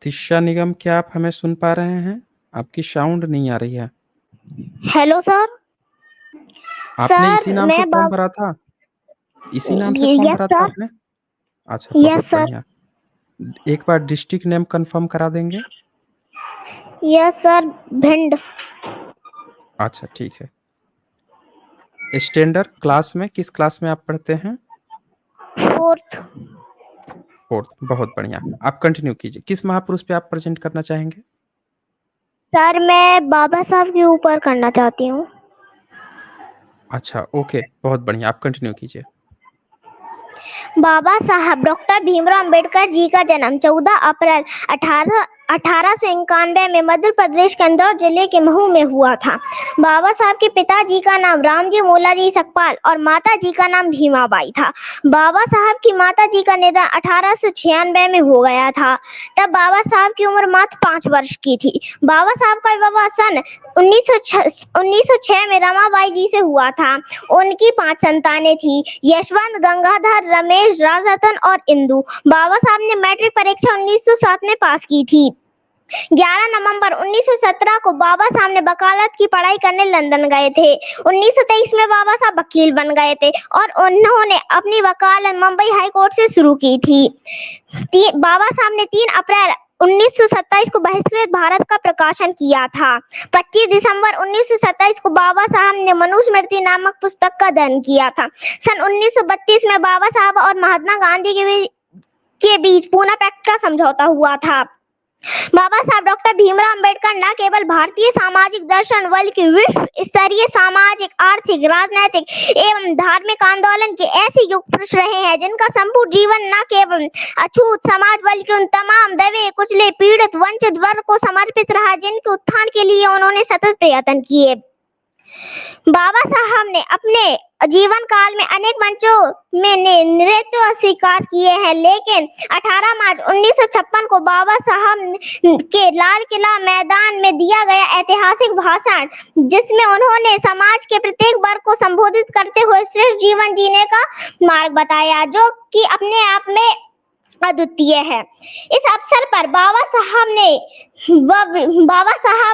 तिस्या निगम, क्या आप हमें सुन पा रहे हैं? आपकी साउंड नहीं आ रही है। Hello sir. आपने सर इसी नाम से मैं फॉर्म भरा था? इसी नाम से फॉर्म यस भरा था सर। आपने? अच्छा, यस बहुत सर। बढ़िया। एक बार डिस्ट्रिक्ट नेम कन्फर्म करा देंगे? Yes sir. भिंड। अच्छा, ठीक है। स्टैंडर्ड क्लास में किस क्लास में आप पढ़ते हैं? फोर्थ। 4th, बहुत बढ़िया। आप कंटिन्यू कीजिए। किस महापुरुष पे आप प्रेज़ेंट करना चाहेंगे? सर मैं बाबा साहब के ऊपर करना चाहती हूँ। अच्छा, ओके, बहुत बढ़िया। आप कंटिन्यू कीजिए। बाबा साहब डॉक्टर भीमराव अंबेडकर जी का जन्म 14 अप्रैल 1891 में मध्य प्रदेश के इंदौर जिले के महू में हुआ था। बाबा साहब के पिताजी का नाम रामजी मोलाजी सकपाल और माता जी का नाम भीमाबाई था। बाबा साहब की माता जी का निधन 1896 में हो गया था। तब बाबा साहब की उम्र मात्र 5 वर्ष की थी। बाबा साहब का विवाह सन 1906 में रमाबाई जी से हुआ था। उनकी 5 संतानें थी, यशवंत, गंगाधर, रमेश, राजरतन और इंदु। बाबा साहब ने मैट्रिक परीक्षा 1907 में पास की थी। 11 नवंबर 1917 को बाबा साहब ने वकालत की पढ़ाई करने लंदन गए थे। 1923 में बाबा साहब वकील बन गए थे और उन्होंने अपनी वकालत मुंबई हाई कोर्ट से शुरू की थी। बाबा साहब ने 3 अप्रैल 1927 को बहिष्कृत भारत का प्रकाशन किया था। 25 दिसंबर 1927 को बाबा साहब ने मनुस्मृति नामक पुस्तक का अध्ययन किया था। सन 1932 में बाबा साहब और महात्मा गांधी के बीच पूना पैक्ट का समझौता हुआ था। बाबा साहब डॉक्टर भीमराव अंबेडकर न केवल भारतीय सामाजिक दर्शन बल्कि विश्व स्तरीय सामाजिक, आर्थिक, राजनैतिक एवं धार्मिक आंदोलन के ऐसे युग पुरुष रहे हैं जिनका संपूर्ण जीवन न केवल अछूत समाज बल्कि उन तमाम दबे, कुचले, पीड़ित, वंचित वर्ग को समर्पित रहा जिनके उत्थान के लिए उन्होंने सतत प्रयत्न किए। बाबा साहब ने अपने जीवन काल में अनेक मंचों में नेतृत्व स्वीकार किए हैं, लेकिन 18 मार्च 1956 को बाबा साहब के लाल किला मैदान में दिया गया ऐतिहासिक भाषण, जिसमें उन्होंने समाज के प्रत्येक वर्ग को संबोधित करते हुए श्रेष्ठ जीवन जीने का मार्ग बताया, जो कि अपने आप में अद्वितीय है। इस अवसर पर बाबा साहब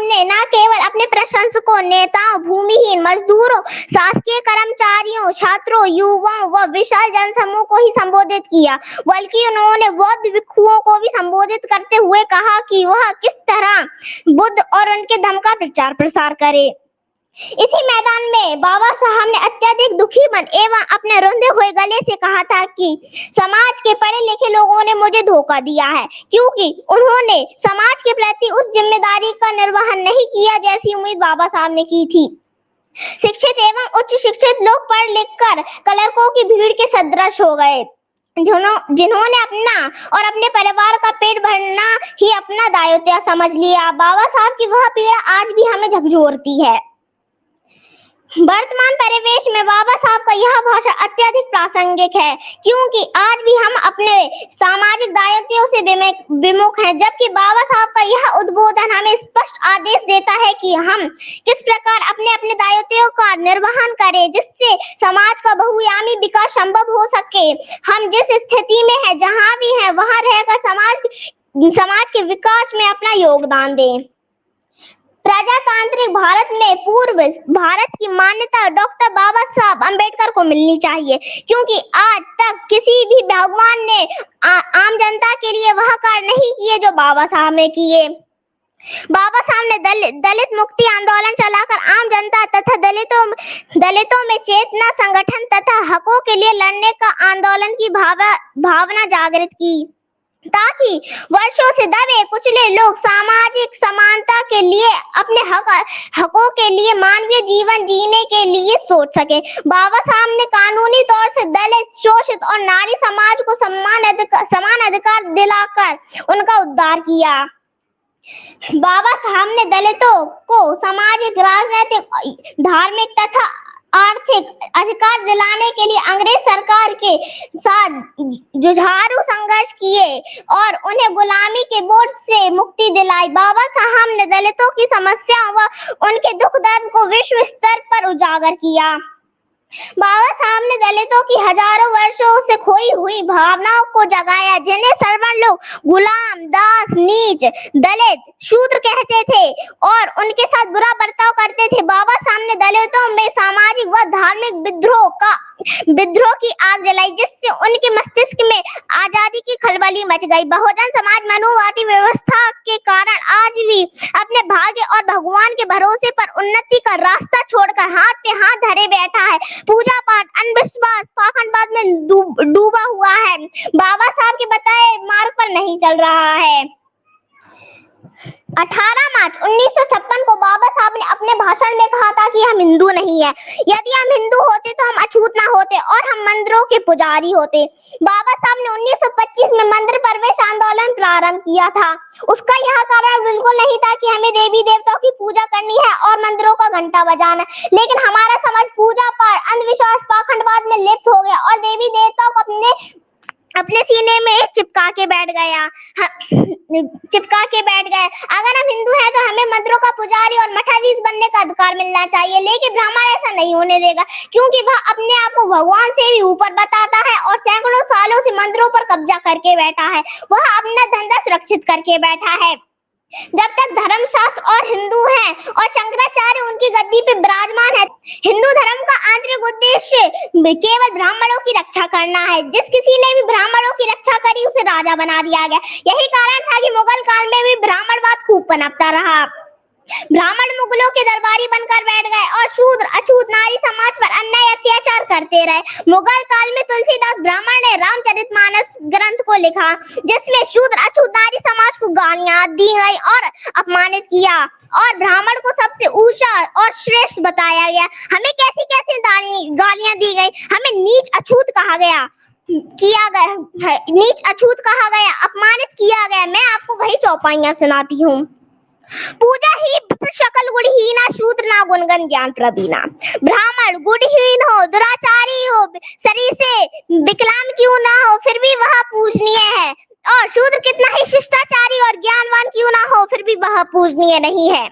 ने न केवल अपने प्रशंसकों, नेताओं, भूमिहीन मजदूरों, शासकीय कर्मचारियों, छात्रों, युवाओं व विशाल जनसमूह को ही संबोधित किया, बल्कि उन्होंने बौद्ध भिक्षुओं को भी संबोधित करते हुए कहा कि वह किस तरह बुद्ध और उनके धर्म का प्रचार प्रसार करे। इसी मैदान में बाबा साहब ने अत्यधिक दुखी मन एवं अपने रुंधे हुए गले से कहा था कि समाज के पढ़े लिखे लोगों ने मुझे धोखा दिया है, क्योंकि उन्होंने समाज के प्रति उस जिम्मेदारी का निर्वहन नहीं किया जैसी उम्मीद बाबा साहब ने की थी। शिक्षित एवं उच्च शिक्षित लोग पढ़ लिख कर क्लर्कों की भीड़ के सदृश हो गए, जिन्होंने अपना और अपने परिवार का पेट भरना ही अपना दायित्व समझ लिया। बाबा साहब की वह पीड़ा आज भी हमें झकझोरती है। वर्तमान परिवेश में बाबा साहब का यह भाषण अत्यधिक प्रासंगिक है, क्योंकि आज भी हम अपने सामाजिक दायित्वों से विमुख हैं, जबकि बाबा साहब का यह उद्बोधन हमें स्पष्ट आदेश देता है कि हम किस प्रकार अपने अपने दायित्वों का निर्वहन करें, जिससे समाज का बहुआयामी विकास संभव हो सके। हम जिस स्थिति में हैं, जहाँ भी हैं, वहाँ रहकर समाज के विकास में अपना योगदान दें। प्रजातांत्रिक भारत में पूर्व भारत की मान्यता डॉक्टर बाबा साहब अंबेडकर को मिलनी चाहिए, क्योंकि आज तक किसी भी भगवान ने आम जनता के लिए वह कार्य नहीं किए जो बाबा साहब ने किए। बाबा साहब ने दलित मुक्ति आंदोलन चलाकर आम जनता तथा दलितों में चेतना, संगठन तथा हकों के लिए लड़ने का आंदोलन की भावना जागृत की, ताकि वर्षों से दबे कुचले लोग सामाजिक समानता के लिए, अपने हकों के लिए, मानवीय जीवन जीने के लिए सोच सके। बाबा साहब ने कानूनी तौर से दलित, शोषित और नारी समाज को समान अधिकार दिलाकर उनका उद्धार किया। बाबा साहब ने दलितों को सामाजिक, राजनैतिक, धार्मिक तथा आर्थिक अधिकार दिलाने के लिए अंग्रेज सरकार के साथ जुझारू संघर्ष किए और उन्हें गुलामी के बोझ से मुक्ति दिलाई। बाबा साहब ने दलितों की समस्याओं व उनके दुख दर्द को विश्व स्तर पर उजागर किया। बाबा साहब ने दलितों की हजारों वर्षों से खोई हुई भावनाओं को जगाया, जिन्हें सर्वण लोग गुलाम, दास, नीच, दलित, शूद्र कहते थे और उनके साथ बुरा बर्ताव करते थे। बाबा साहब ने दलितों में सामाजिक व धार्मिक विद्रोह की आग जलाई, जिससे उनके मस्तिष्क में आजादी की खलबली मच गई। बहुजन समाज मनुवादी व्यवस्था के कारण आज भी अपने भाग्य और भगवान के भरोसे पर उन्नति का रास्ता छोड़कर हाथ पे हाथ धरे बैठा है। पूजा पाठ, अंधविश्वास, पाखंडवाद में डूबा हुआ है। बाबा साहब के बताए मार्ग पर नहीं चल रहा है। 18 मार्च 1956 को बाबा साहब ने अपने भाषण में कहा था कि हम हिंदू नहीं है। यदि हम हिंदू होते तो हम अछूत ना होते और हम मंदिरों के पुजारी होते। बाबा साहब ने 1925 में मंदिर प्रवेश आंदोलन प्रारंभ किया था। उसका यह कारण बिल्कुल नहीं था कि हमें देवी देवताओं की पूजा करनी है और मंदिरों का घंटा बजाना, लेकिन हमारा समाज पूजा पाठ, अंधविश्वास, पाखंडवाद में लिप्त हो गया और देवी देवताओं को अपने सीने में चिपका के बैठ गया। अगर हम हिंदू हैं तो हमें मंदिरों का पुजारी और मठाधीश बनने का अधिकार मिलना चाहिए, लेकिन ब्राह्मण ऐसा नहीं होने देगा, क्योंकि वह अपने आप को भगवान से भी ऊपर बताता है और सैकड़ों सालों से मंदिरों पर कब्जा करके बैठा है। वह अपना धंधा सुरक्षित करके बैठा है। जब तक धर्मशास्त्र और हिंदू हैं और शंकराचार्य उनकी गद्दी पे विराजमान है, हिंदू धर्म का आंतरिक उद्देश्य केवल ब्राह्मणों की रक्षा करना है। जिस किसी ने भी ब्राह्मणों की रक्षा करी उसे राजा बना दिया गया। यही कारण था कि मुगल काल में भी ब्राह्मणवाद खूब पनपता रहा। ब्राह्मण मुगलों के दरबारी बनकर बैठ गए और शूद्र, अछूत नारी समाज पर अन्याय अत्याचार करते रहे। मुगल काल में तुलसीदास ब्राह्मण ने रामचरितमानस ग्रंथ को लिखा, जिसमें शूद्र, अछूत नारी समाज को गालियां दी गई और अपमानित किया और ब्राह्मण को सबसे ऊंचा और श्रेष्ठ बताया गया। हमें कैसी कैसी गालियां दी गई, हमें नीच अछूत कहा गया, अपमानित किया गया। मैं आपको वही चौपाइयां सुनाती हूँ। पूजा ही शकल गुणहीना, शूद्र ना गुणगन ज्ञान प्रवीणा। ब्राह्मण गुणहीन हो, दुराचारी हो, शरीर से विकलांग क्यों ना हो, फिर भी वह पूजनीय है, और शूद्र कितना ही शिष्टाचारी और ज्ञानवान क्यों ना हो, फिर भी वह पूजनीय नहीं है।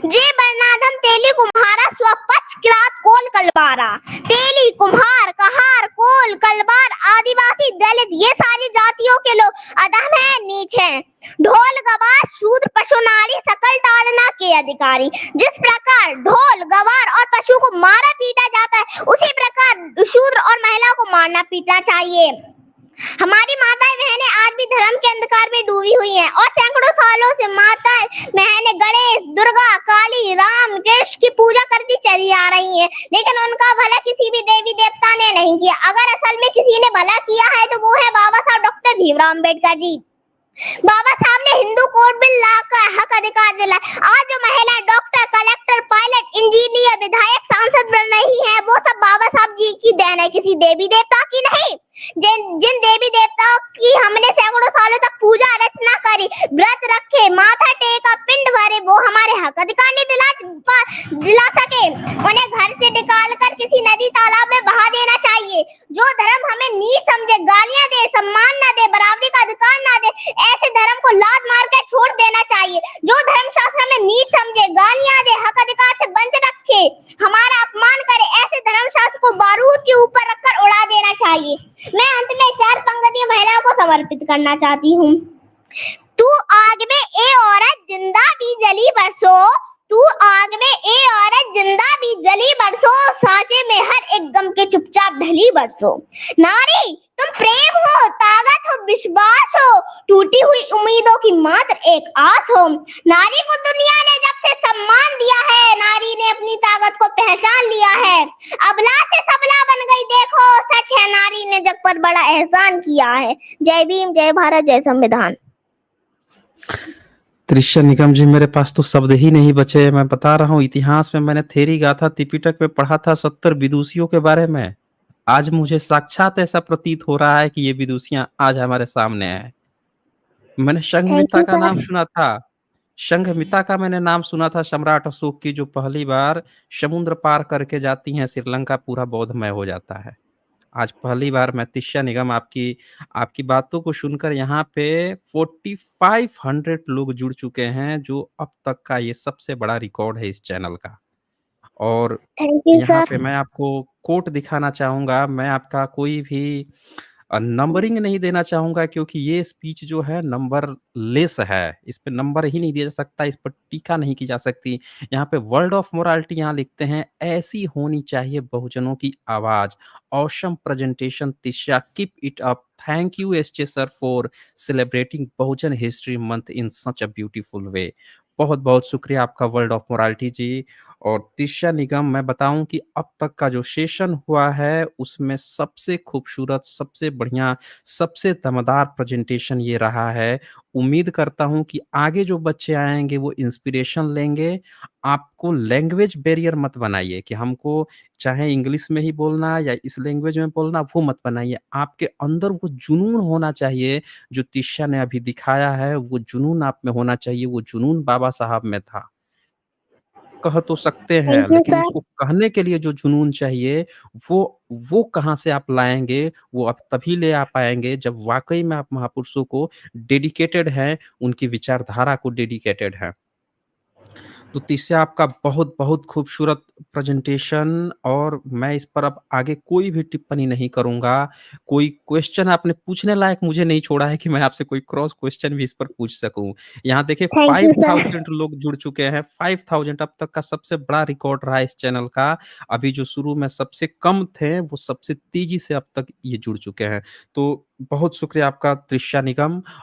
जे वर्णाधम तेली कुम्हारा, स्वपक्ष किरात कोल कलबारा। तेली, कुम्हार, कहार, कोल, कलबार, आदिवासी, दलित, ये सारी जातियों के लोग अधम है, नीच है। ढोल, गवार, शूद्र, पशु, नारी, सकल ताड़ना के अधिकारी। जिस प्रकार ढोल, गवार और पशु को मारा पीटा जाता है, उसी प्रकार शूद्र और महिला को मारना पीटना चाहिए। हमारी माताएं बहनें आज भी धर्म के अंधकार में डूबी हुई हैं और सैकड़ों सालों से माताएं बहनें गणेश, दुर्गा, काली, राम, कृष्ण की पूजा करती चली आ रही हैं, लेकिन उनका भला किसी भी देवी देवता ने नहीं किया। अगर असल में किसी ने भला किया है तो वो है बाबा साहब डॉक्टर भीमराव अम्बेडकर जी। बाबा साहब ने हिंदू कोड बिल लाकर हक अधिकार दिलाए। आज जो महिला डॉक्टर, कलेक्टर, पायलट, इंजीनियर, विधायक, सांसद बन रही है, वो सब बाबा साहब जी की देन है, किसी देवी देवता की नहीं। जिन देवी देवताओं की हमने सैकड़ों सालों तक पूजा अर्चना करी, व्रत रखे, माथा टेका, पिंड भरे, वो हमारे हक अधिकार नहीं दिला सके। उन्हें घर से निकाल कर किसी नदी तालाब में बहा देना चाहिए। जो धर्म हमें नीच समझे, गालियां दे, सम्मान न दे, बराबरी का अधिकार न दे, ऐसे धर्म को लात मार कर छोड़ देना चाहिए। जो धर्मशास्त्र में नीच समझे, गालियां दे, हक अधिकार से वंचित रखे, हमारा अपमान करे, ऐसे धर्मशास्त्र को बारूद के ऊपर रखकर उड़ा देना चाहिए। मैं अंत में 4 पंक्तियां महिलाओं को समर्पित करना चाहती हूँ। तू आग में ए औरत जिंदा भी जली बरसों, तू आग में ए औरत जिंदा भी जली बरसों, साँचे में हर एक गम के चुपचाप ढली बरसों। नारी तुम प्रेम हो, ताकत हो, विश्वास हो, टूटी हुई उम्मीदों की मात्र एक आस हो। नारी को दुनिया ने जब से सम्मान दिया है, नारी ने अपनी ताकत को पहचान लिया है। अबला से सबला बन गई, देखो सच है, नारी ने जग पर बड़ा एहसान किया है। जय भीम, जय भारत, जय संविधान। त्रिशा निगम जी, मेरे पास तो शब्द ही नहीं बचे। मैं बता रहा हूँ, इतिहास में मैंने थेरी गाथा त्रिपिटक में पढ़ा था 70 विदुषियों के बारे में। आज मुझे साक्षात ऐसा प्रतीत हो रहा है कि ये विदुषियां आज हमारे सामने है। मैंने संघमित्रा का नाम सुना था, संघमित्रा का मैंने नाम सुना था, सम्राट अशोक की, जो पहली बार समुद्र पार करके जाती हैं, श्रीलंका पूरा बौद्धमय हो जाता है। आज पहली बार मैं त्रिशा निगम आपकी बातों को सुनकर यहाँ पे 4500 लोग जुड़ चुके हैं, जो अब तक का ये सबसे बड़ा रिकॉर्ड है इस चैनल का। और थैंक यू यहाँ पे सर। मैं आपको कोट दिखाना चाहूँगा, मैं आपका कोई भी नंबरिंग नहीं देना चाहूँगा क्योंकि ये स्पीच जो है नंबर लेस है, इस पे नंबर ही नहीं दिया जा सकता, इस पर टीका नहीं की जा सकती। यहाँ पे वर्ड ऑफ मोरालिटी यहाँ लिखते हैं, ऐसी होनी चाहिए बहुजनों की आवाज़। Awesome presentation Tisya, keep it up. Thank you SJ sir for celebrating Bahujan history month in such a beautiful way. बहुत-बहुत शुक्रिया आपका वर्ड ऑफ मोरालिटी जी। और तिस्या निगम मैं बताऊँ कि अब तक का जो सेशन हुआ है, उसमें सबसे खूबसूरत, सबसे बढ़िया, सबसे दमदार प्रेज़ेंटेशन ये रहा है। उम्मीद करता हूँ कि आगे जो बच्चे आएँगे वो इंस्पिरेशन लेंगे। आपको लैंग्वेज बैरियर मत बनाइए कि हमको चाहे इंग्लिश में ही बोलना या इस लैंग्वेज में बोलना, वो मत बनाइए। आपके अंदर वो जुनून होना चाहिए, जो तिस्या ने अभी दिखाया है, वो जुनून आप में होना चाहिए, वो जुनून बाबा साहब में था। कह तो सकते हैं, थैंक यू लेकिन सर। उसको कहने के लिए जो जुनून चाहिए, वो कहाँ से आप लाएँगे, वो आप तभी ले आ पाएँगे जब वाक़ई में आप महापुरुषों को डेडिकेटेड हैं, उनकी विचारधारा को डेडिकेटेड हैं। तो तीसरा आपका बहुत-बहुत खूबसूरत प्रेज़ेंटेशन और मैं इस पर अब आगे कोई भी टिप्पणी नहीं करूँगा। कोई क्वेश्चन आपने पूछने लायक मुझे नहीं छोड़ा है कि मैं आपसे कोई क्रॉस क्वेश्चन भी इस पर पूछ सकूँ। यहाँ देखिए थैंक यू सर। 5000 लोग जुड़ चुके हैं, 5000 अब तक का सबसे बड़ा रिकॉर्ड रहा है इस चैनल का। अभी जो शुरू में सबसे कम थे, वो सबसे तेज़ी से अब तक ये जुड़ चुके हैं। तो बहुत शुक्रिया आपका तृषा निगम